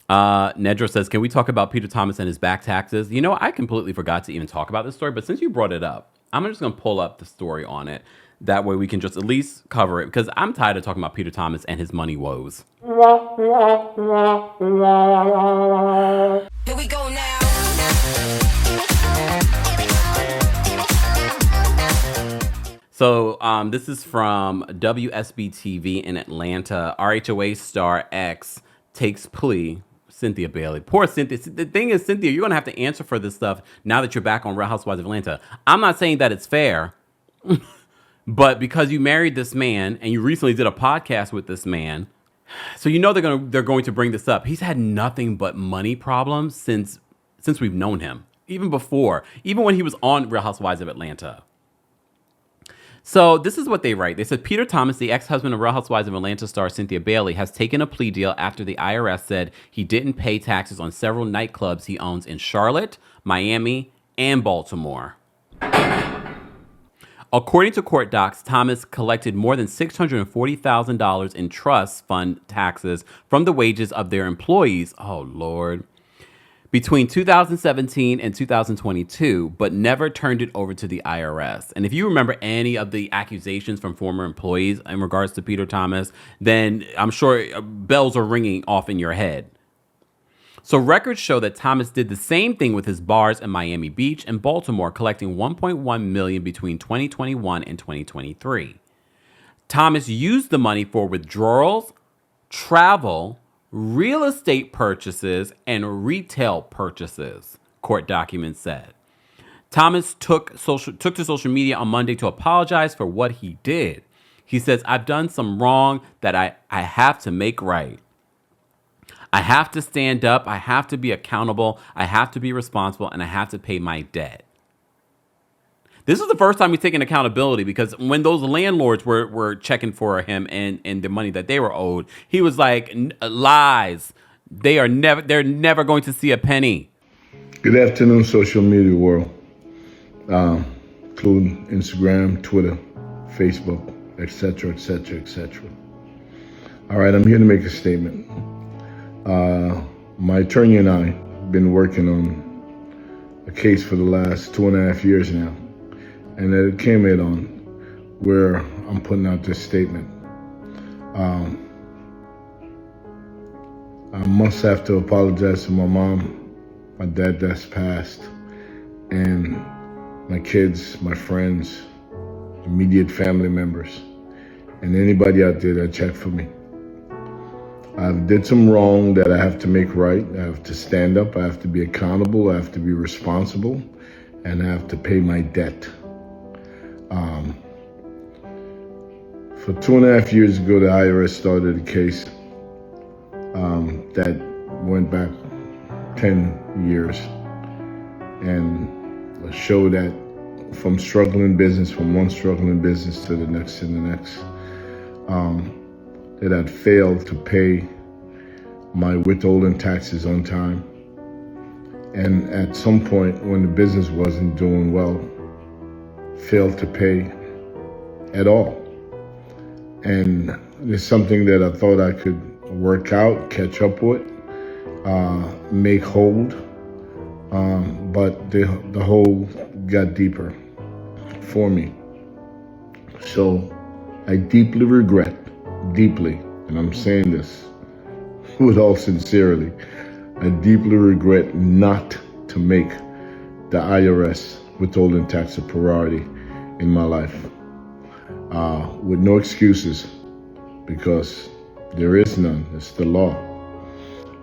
Nedra says, can we talk about Peter Thomas and his back taxes? You know, I completely forgot to even talk about this story, but since you brought it up, I'm just going to pull up the story on it. That way we can just at least cover it because I'm tired of talking about Peter Thomas and his money woes. Here we go now. So this is from WSB TV in Atlanta. RHOA star X takes plea. Cynthia Bailey. Poor Cynthia. The thing is, Cynthia, you're going to have to answer for this stuff now that you're back on Real Housewives of Atlanta. I'm not saying that it's fair, but because you married this man and you recently did a podcast with this man, so you know they're going to bring this up. He's had nothing but money problems since we've known him. Even before, even when he was on Real Housewives of Atlanta. So this is what they write. They said, Peter Thomas, the ex-husband of Real Housewives of Atlanta star Cynthia Bailey, has taken a plea deal after the IRS said he didn't pay taxes on several nightclubs he owns in Charlotte, Miami, and Baltimore. According to court docs, Thomas collected more than $640,000 in trust fund taxes from the wages of their employees. Oh, Lord. Between 2017 and 2022, but never turned it over to the IRS. And if you remember any of the accusations from former employees in regards to Peter Thomas, then I'm sure bells are ringing off in your head. So records show that Thomas did the same thing with his bars in Miami Beach and Baltimore, collecting $1.1 million between 2021 and 2023. Thomas used the money for withdrawals, travel, real estate purchases, and retail purchases, court documents said. Thomas took to social media on Monday to apologize for what he did. He says, I've done some wrong that I have to make right. I have to stand up. I have to be accountable. I have to be responsible, and I have to pay my debt. This is the first time he's taken accountability because when those landlords were checking for him and the money that they were owed, he was like, lies. They're never going to see a penny. Good afternoon, social media world, including Instagram, Twitter, Facebook, etc., etc., etc. All right, I'm here to make a statement. My attorney and I have been working on a case for the last 2.5 years now. And it came in on where I'm putting out this statement. I must have to apologize to my mom, my dad that's passed, and my kids, my friends, immediate family members, and anybody out there that checked for me. I did some wrong that I have to make right. I have to stand up. I have to be accountable. I have to be responsible, and I have to pay my debt. For 2.5 years ago, the IRS started a case that went back 10 years and showed that from one struggling business to the next and the next, that I'd failed to pay my withholding taxes on time. And at some point when the business wasn't doing well, failed to pay at all. And it's something that I thought I could work out, catch up with, make hold, but the hole got deeper for me. So I deeply regret, and I'm saying this with all sincerity, I deeply regret not to make the IRS withholding tax a priority in my life, with no excuses, because there is none. It's the law.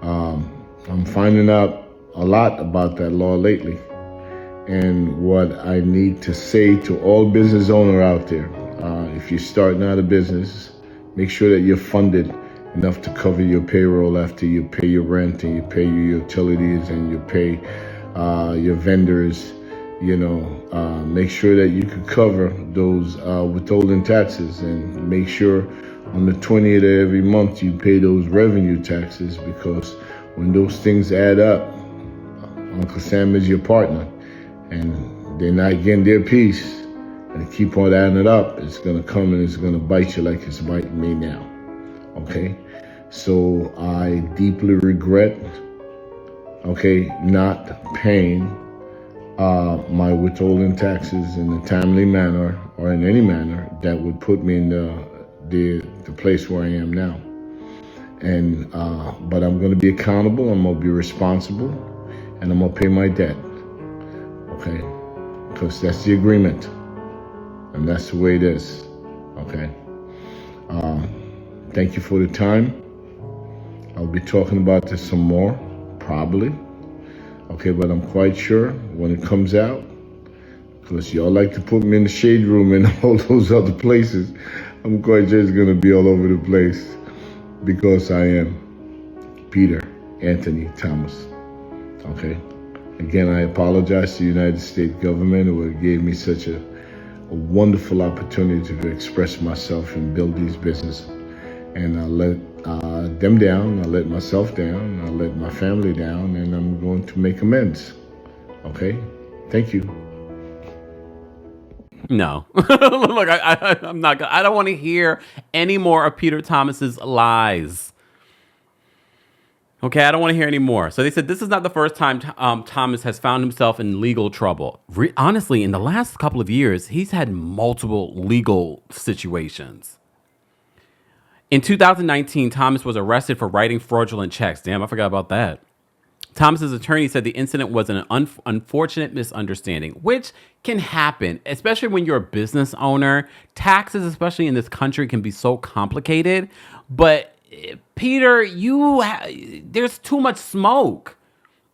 I'm finding out a lot about that law lately, and what I need to say to all business owner out there, if you're starting out a business, make sure that you're funded enough to cover your payroll after you pay your rent and you pay your utilities and you pay your vendors. Make sure that you can cover those withholding taxes, and make sure on the 20th of every month you pay those revenue taxes, because when those things add up, Uncle Sam is your partner, and they're not getting their piece, and keep on adding it up, it's going to come and it's going to bite you like it's biting me now. Okay? So I deeply regret, not paying my withholding taxes in a timely manner or in any manner that would put me in the place where I am now. And but I'm going to be accountable. I'm going to be responsible, and I'm going to pay my debt. Okay, because that's the agreement, and that's the way it is. Okay. Thank you for the time. I'll be talking about this some more, probably. Okay, but I'm quite sure when it comes out, because y'all like to put me in the shade room and all those other places, I'm quite sure it's going to be all over the place, because I am Peter Anthony Thomas. Okay. Again, I apologize to the United States government who gave me such a wonderful opportunity to express myself and build these businesses. And I let them down, I let myself down, I let my family down, and I'm going to make amends. Okay? Thank you. No. Look, I'm not gonna, I don't want to hear any more of Peter Thomas's lies. Okay, I don't want to hear any more. So they said this is not the first time Thomas has found himself in legal trouble. Honestly, in the last couple of years, he's had multiple legal situations. In 2019, Thomas was arrested for writing fraudulent checks. Damn, I forgot about that. Thomas's attorney said the incident was an unfortunate misunderstanding, which can happen, especially when you're a business owner. Taxes, especially in this country, can be so complicated. But Peter, there's too much smoke.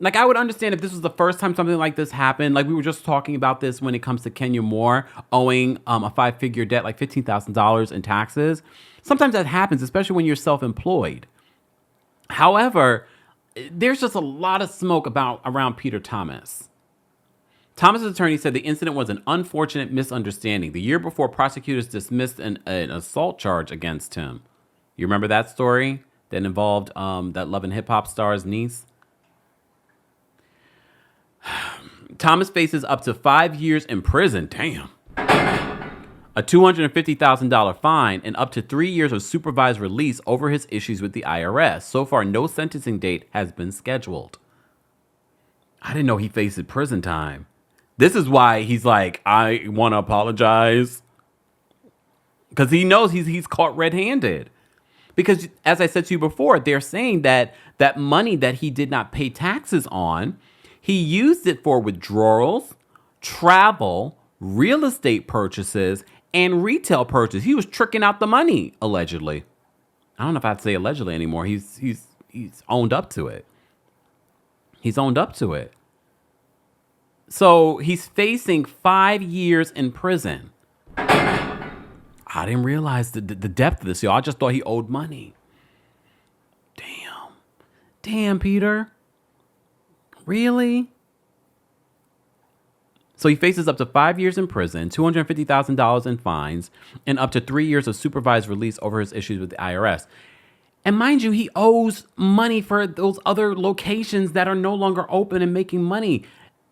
Like, I would understand if this was the first time something like this happened. Like, we were just talking about this when it comes to Kenya Moore owing a 5-figure debt, like $15,000 in taxes. Sometimes that happens, especially when you're self-employed. However, there's just a lot of smoke around Peter Thomas. Thomas's attorney said the incident was an unfortunate misunderstanding. The year before, prosecutors dismissed an assault charge against him. You remember that story that involved that Love and Hip Hop star's niece? Thomas faces up to 5 years in prison. Damn. A $250,000 fine, and up to 3 years of supervised release over his issues with the IRS. So far, no sentencing date has been scheduled. I didn't know he faced prison time. This is why he's like, I want to apologize. Because he knows he's caught red-handed. Because, as I said to you before, they're saying that that money that he did not pay taxes on, he used it for withdrawals, travel, real estate purchases, and retail purchase. He was tricking out the money, allegedly. I don't know if I'd say allegedly anymore. He's owned up to it. He's owned up to it. So he's facing 5 years in prison. I didn't realize the depth of this, y'all. I just thought he owed money. Damn, Peter. Really? So he faces up to 5 years in prison, $250,000 in fines, and up to 3 years of supervised release over his issues with the IRS. And mind you, he owes money for those other locations that are no longer open and making money.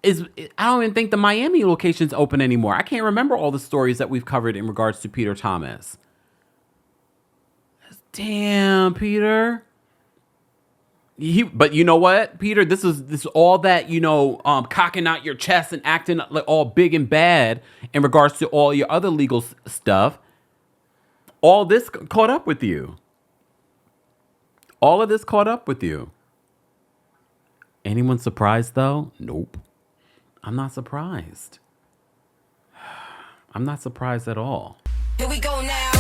I don't even think the Miami location's open anymore. I can't remember all the stories that we've covered in regards to Peter Thomas. Damn, Peter. But you know what, Peter? This is all that, cocking out your chest and acting like all big and bad in regards to all your other legal stuff. All this caught up with you. All of this caught up with you. Anyone surprised, though? Nope. I'm not surprised. I'm not surprised at all. Here we go now.